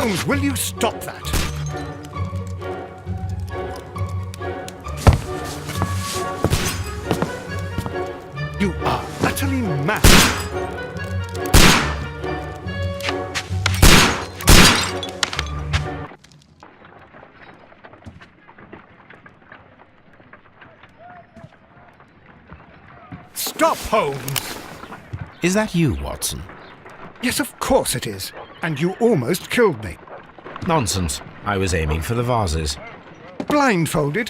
Holmes, will you stop that? You are utterly mad. Stop, Holmes! Is that you, Watson? Yes, of course it is. And you almost killed me. Nonsense. I was aiming for the vases. Blindfolded?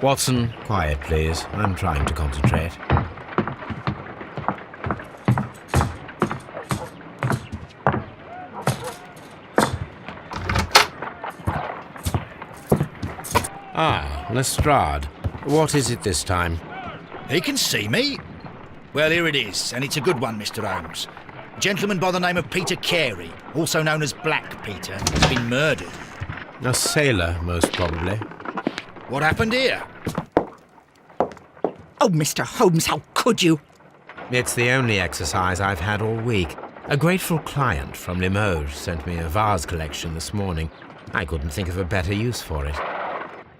Watson, quiet, please. I'm trying to concentrate. Ah, Lestrade. What is it this time? He can see me. Well, here it is, and it's a good one, Mr. Holmes. A gentleman by the name of Peter Carey, also known as Black Peter, has been murdered. A sailor, most probably. What happened here? Oh, Mr. Holmes, how could you? It's the only exercise I've had all week. A grateful client from Limoges sent me a vase collection this morning. I couldn't think of a better use for it.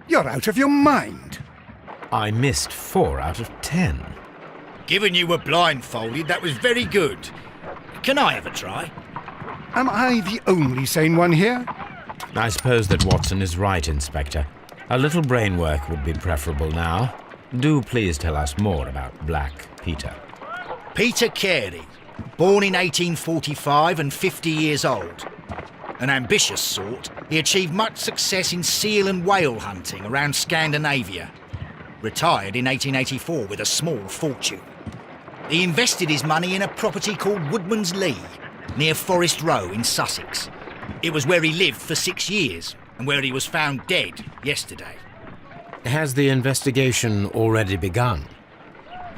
You're out of your mind. I missed 4 out of 10. Given you were blindfolded, that was very good. Can I have a try? Am I the only sane one here? I suppose that Watson is right, Inspector. A little brain work would be preferable now. Do please tell us more about Black Peter. Peter Carey, born in 1845 and 50 years old. An ambitious sort, he achieved much success in seal and whale hunting around Scandinavia. Retired in 1884 with a small fortune. He invested his money in a property called Woodman's Lee, near Forest Row in Sussex. It was where he lived for 6 years, and where he was found dead yesterday. Has the investigation already begun?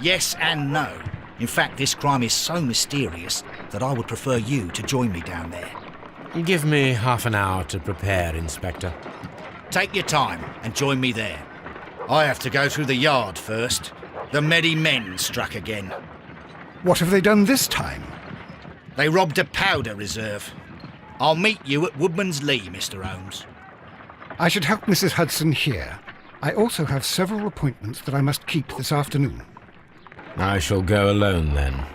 Yes and no. In fact, this crime is so mysterious that I would prefer you to join me down there. Give me half an hour to prepare, Inspector. Take your time and join me there. I have to go through the yard first. The Medi men struck again. What have they done this time? They robbed a powder reserve. I'll meet you at Woodman's Lee, Mr. Holmes. I should help Mrs. Hudson here. I also have several appointments that I must keep this afternoon. I shall go alone, then.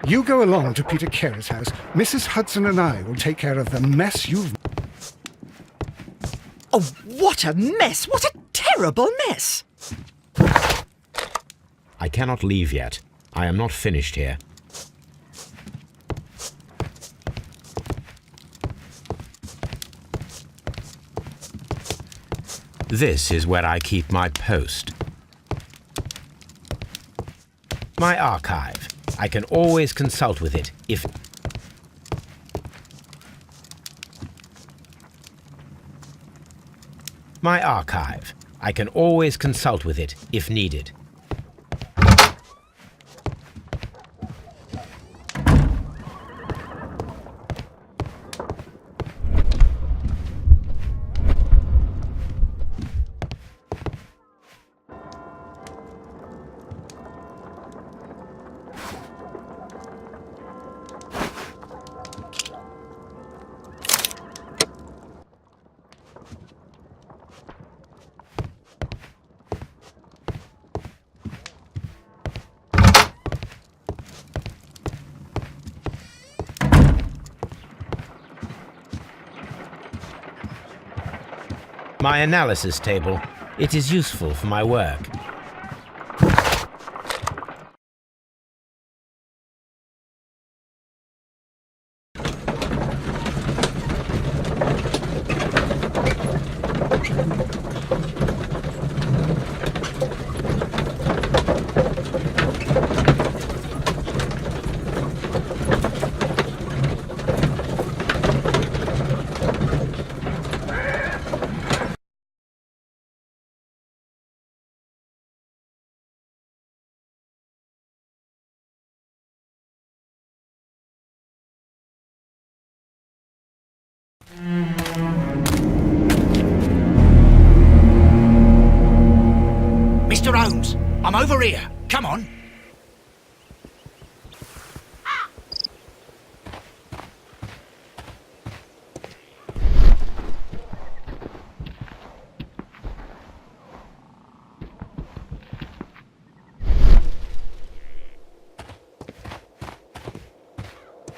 You go along to Peter Carey's house. Mrs. Hudson and I will take care of the mess you've... Oh, what a mess! What a terrible mess! I cannot leave yet. I am not finished here. This is where I keep my post. My archive. I can always consult with it if... My archive. I can always consult with it if needed. My analysis table. It is useful for my work. Mr. Holmes, I'm over here. Come on.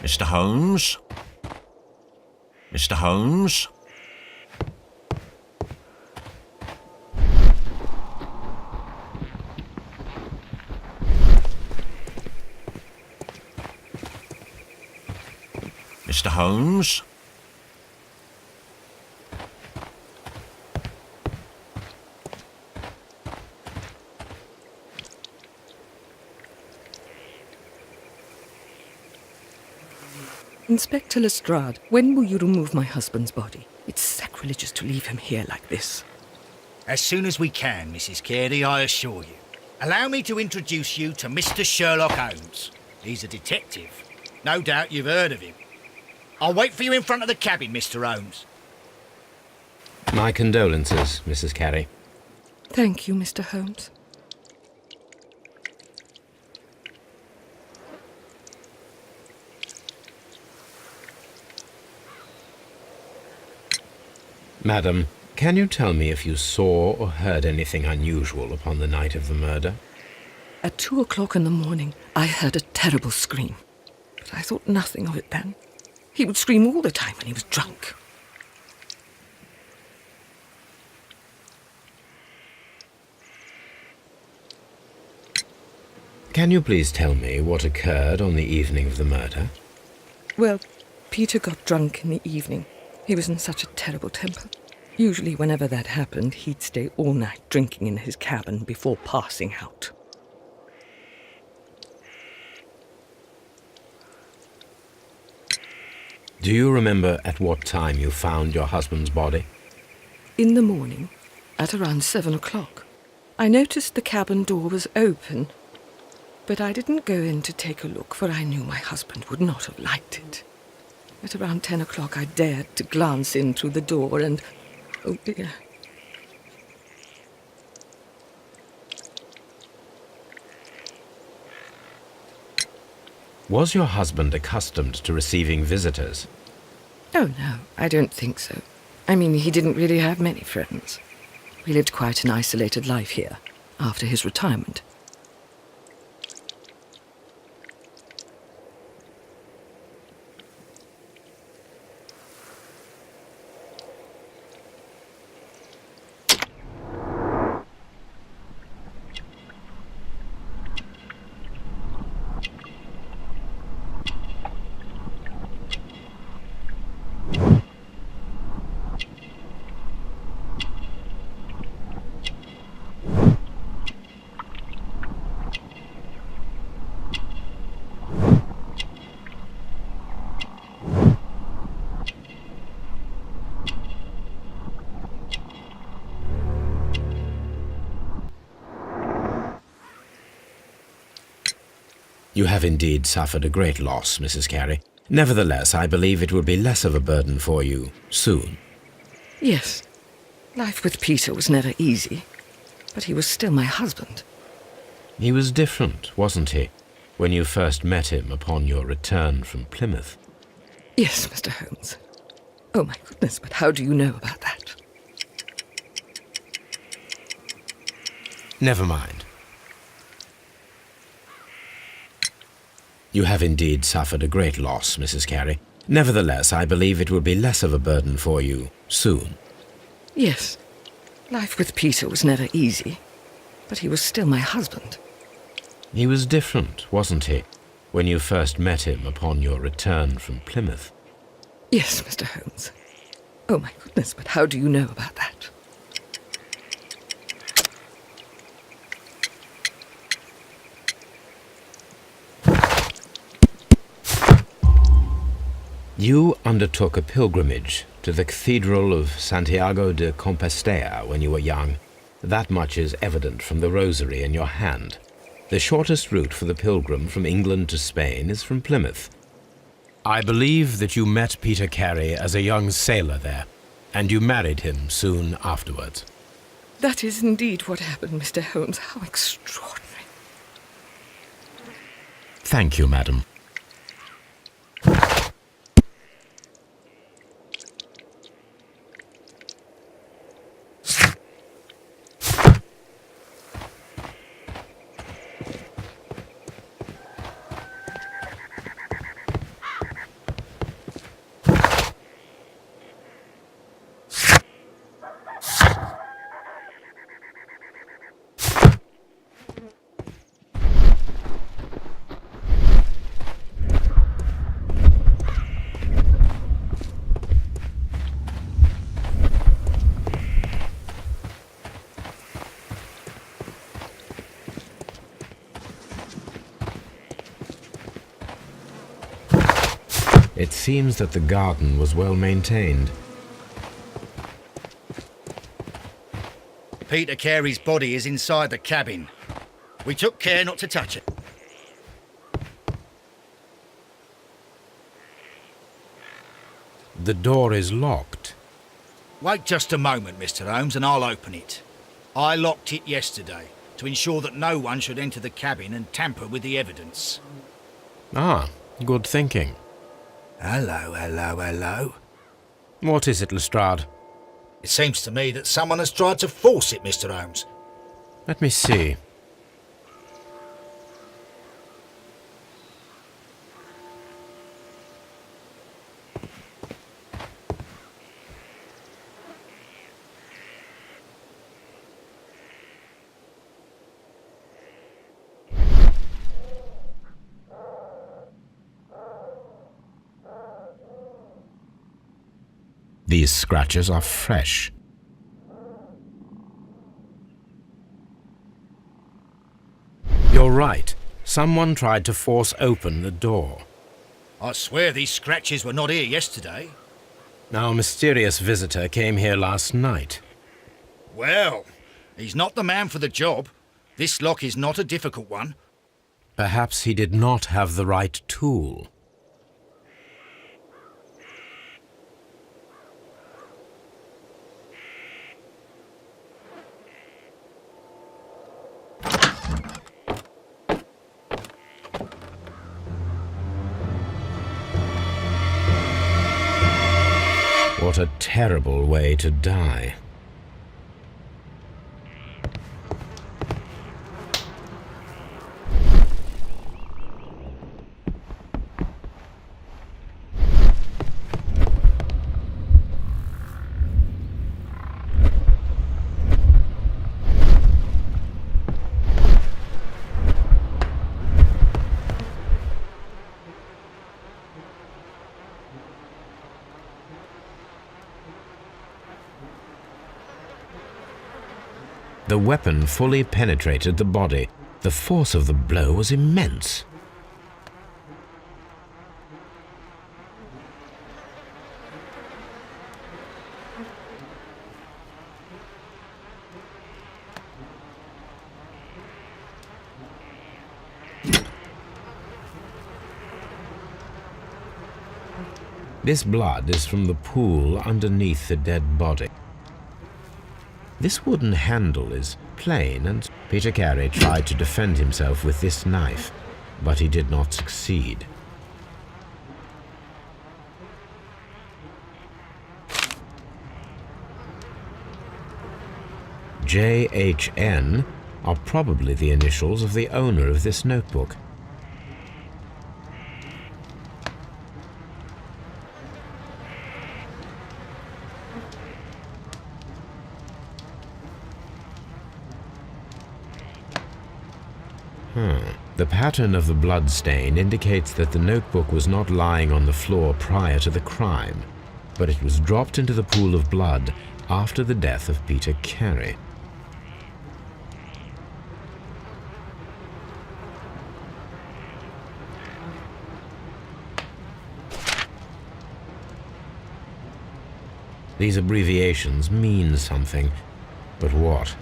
Mr. Holmes? Mr. Holmes? Mr. Holmes? Inspector Lestrade, when will you remove my husband's body? It's sacrilegious to leave him here like this. As soon as we can, Mrs. Carey, I assure you. Allow me to introduce you to Mr. Sherlock Holmes. He's a detective. No doubt you've heard of him. I'll wait for you in front of the cabin, Mr. Holmes. My condolences, Mrs. Carey. Thank you, Mr. Holmes. Madam, can you tell me if you saw or heard anything unusual upon the night of the murder? At 2 o'clock in the morning, I heard a terrible scream. But I thought nothing of it then. He would scream all the time when he was drunk. Can you please tell me what occurred on the evening of the murder? Well, Peter got drunk in the evening. He was in such a terrible temper. Usually whenever that happened, he'd stay all night drinking in his cabin before passing out. Do you remember at what time you found your husband's body? In the morning, at around 7 o'clock, I noticed the cabin door was open, but I didn't go in to take a look, for I knew my husband would not have liked it. At around 10 o'clock, I dared to glance in through the door and... oh dear. Was your husband accustomed to receiving visitors? Oh no, I don't think so. I mean, he didn't really have many friends. We lived quite an isolated life here, after his retirement. You have indeed suffered a great loss, Mrs. Carey. Nevertheless, I believe it will be less of a burden for you soon. Yes, life with Peter was never easy, but he was still my husband. He was different, wasn't he, when you first met him upon your return from Plymouth? Yes, Mr. Holmes. Oh my goodness, but how do you know about that? Never mind. You have indeed suffered a great loss, Mrs. Carey. Nevertheless, I believe it will be less of a burden for you soon. Yes, life with Peter was never easy, but he was still my husband. He was different, wasn't he, when you first met him upon your return from Plymouth? Yes, Mr. Holmes. Oh my goodness, but how do you know about that? You undertook a pilgrimage to the Cathedral of Santiago de Compostela when you were young. That much is evident from the rosary in your hand. The shortest route for the pilgrim from England to Spain is from Plymouth. I believe that you met Peter Carey as a young sailor there, and you married him soon afterwards. That is indeed what happened, Mr. Holmes. How extraordinary. Thank you, madam. It seems that the garden was well maintained. Peter Carey's body is inside the cabin. We took care not to touch it. The door is locked. Wait just a moment, Mr. Holmes, and I'll open it. I locked it yesterday to ensure that no one should enter the cabin and tamper with the evidence. Ah, good thinking. Hello, hello, hello. What is it, Lestrade? It seems to me that someone has tried to force it, Mr. Holmes. Let me see. These scratches are fresh. You're right. Someone tried to force open the door. I swear these scratches were not here yesterday. Our mysterious visitor came here last night. Well, he's not the man for the job. This lock is not a difficult one. Perhaps he did not have the right tool. What a terrible way to die. The weapon fully penetrated the body. The force of the blow was immense. This blood is from the pool underneath the dead body. This wooden handle is plain, and Peter Carey tried to defend himself with this knife, but he did not succeed. JHN are probably the initials of the owner of this notebook. The pattern of the blood stain indicates that the notebook was not lying on the floor prior to the crime, but it was dropped into the pool of blood after the death of Peter Carey. These abbreviations mean something, but what?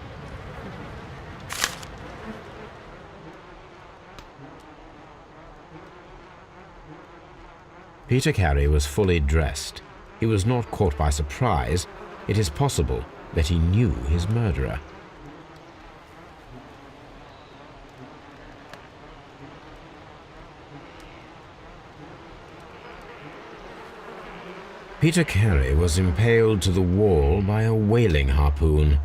Peter Carey was fully dressed. He was not caught by surprise. It is possible that he knew his murderer. Peter Carey was impaled to the wall by a whaling harpoon.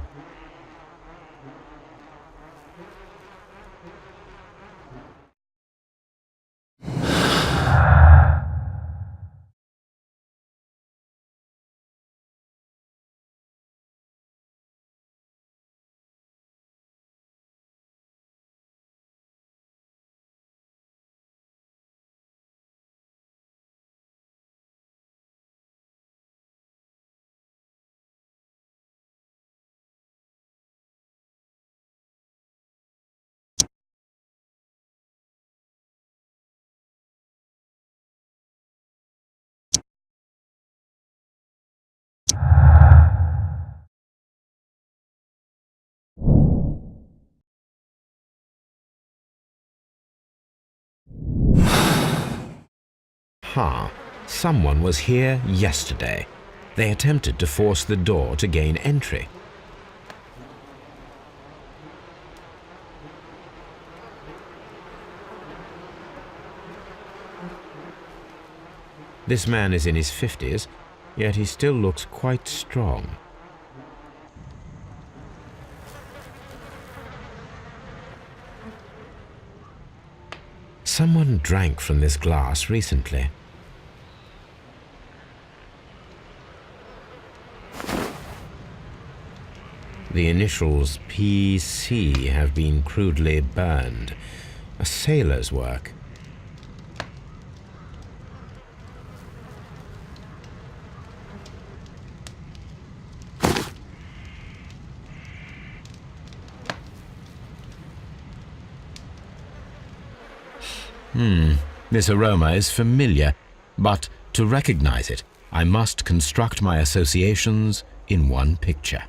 Someone was here yesterday. They attempted to force the door to gain entry. This man is in his 50s, yet he still looks quite strong. Someone drank from this glass recently. The initials PC have been crudely burned. A sailor's work. This aroma is familiar, but to recognize it, I must construct my associations in one picture.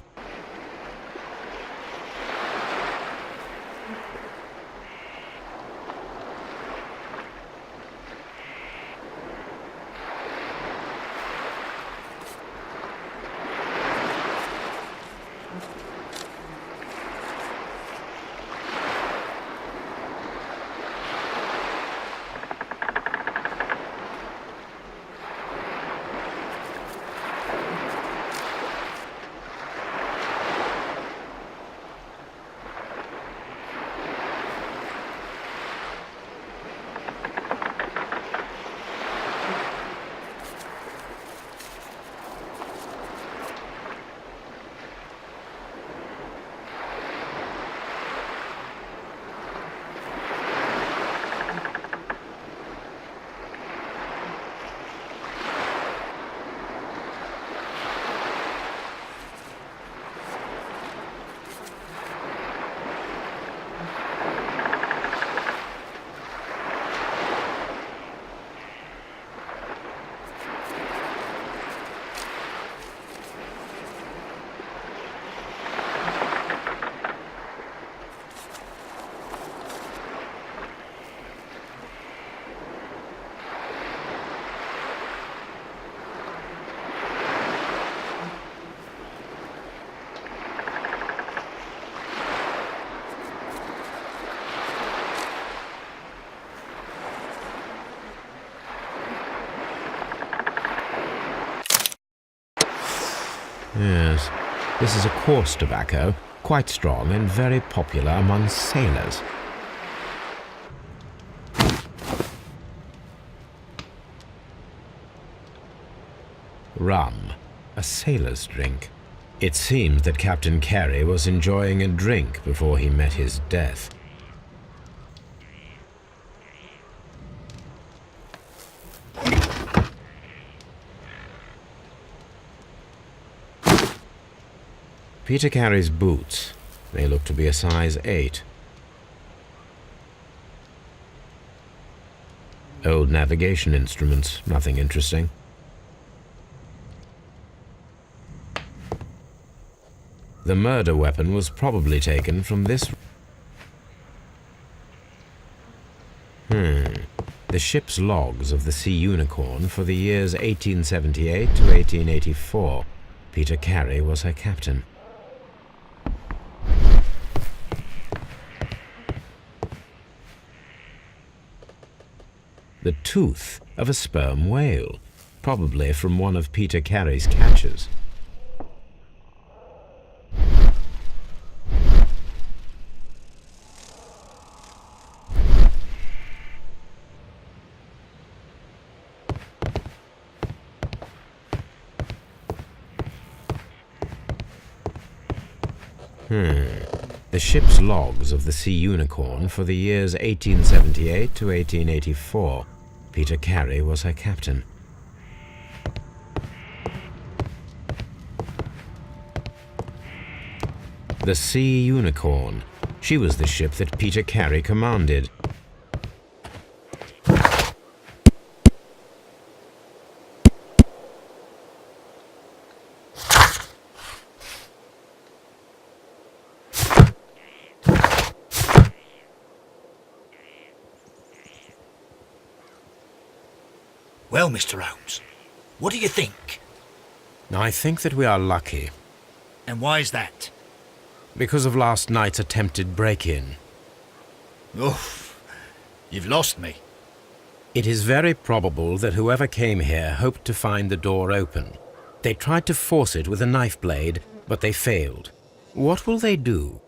Yes, this is a coarse tobacco, quite strong and very popular among sailors. Rum, a sailor's drink. It seems that Captain Carey was enjoying a drink before he met his death. Peter Carey's boots. They look to be a size 8. Old navigation instruments, nothing interesting. The murder weapon was probably taken from this... The ship's logs of the Sea Unicorn for the years 1878 to 1884. Peter Carey was her captain. The tooth of a sperm whale, probably from one of Peter Carey's catches. The ship's logs of the Sea Unicorn for the years 1878 to 1884. Peter Carey was her captain. The Sea Unicorn. She was the ship that Peter Carey commanded. Well, Mr. Holmes, what do you think? I think that we are lucky, And why is that? because of last night's attempted break-in. Oof, you've lost me. It is very probable that whoever came here hoped to find the door open. They tried to force it with a knife blade, but they failed. What will they do?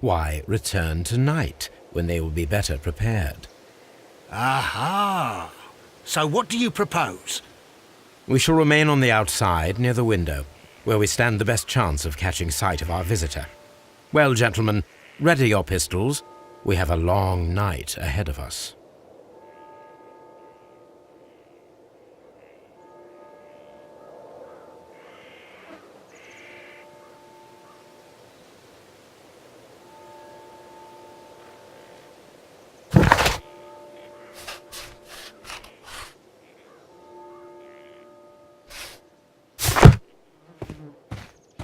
Why, return tonight, when they will be better prepared. Aha! So what do you propose? We shall remain on the outside, near the window, where we stand the best chance of catching sight of our visitor. Well, gentlemen, ready your pistols. We have a long night ahead of us.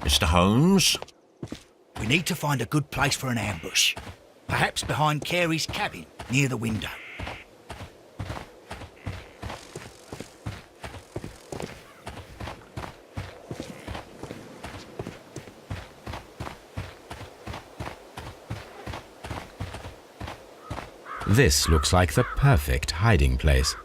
Mr. Holmes? We need to find a good place for an ambush. Perhaps behind Carey's cabin, near the window. This looks like the perfect hiding place.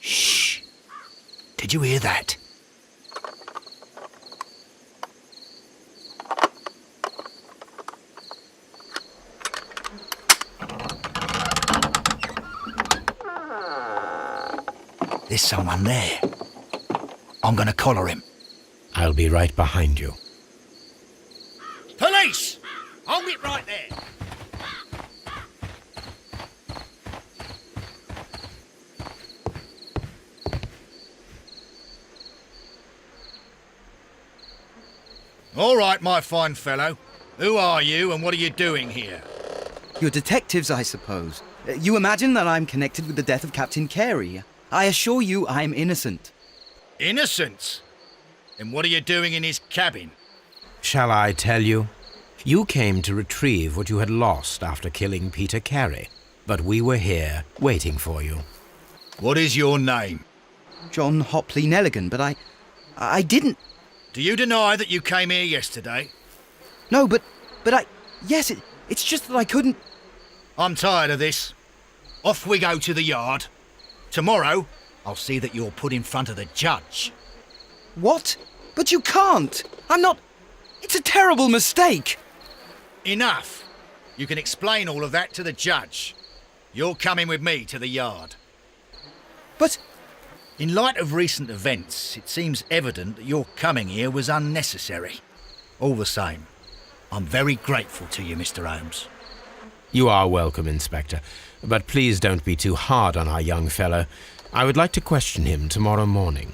Shh! Did you hear that? There's someone there. I'm gonna collar him. I'll be right behind you. Police! Hold it right there! All right, my fine fellow. Who are you and what are you doing here? You're detectives, I suppose. You imagine that I'm connected with the death of Captain Carey. I assure you I'm innocent. Innocent? And what are you doing in his cabin? Shall I tell you? You came to retrieve what you had lost after killing Peter Carey, but we were here, waiting for you. What is your name? John Hopley Nelligan, but I didn't... Do you deny that you came here yesterday? No, but yes, it's just that I couldn't... I'm tired of this. Off we go to the yard. Tomorrow, I'll see that you're put in front of the judge. What? But you can't! I'm not... It's a terrible mistake! Enough! You can explain all of that to the judge. You're coming with me to the yard. But... In light of recent events, it seems evident that your coming here was unnecessary. All the same, I'm very grateful to you, Mr. Holmes. You are welcome, Inspector. But please don't be too hard on our young fellow. I would like to question him tomorrow morning.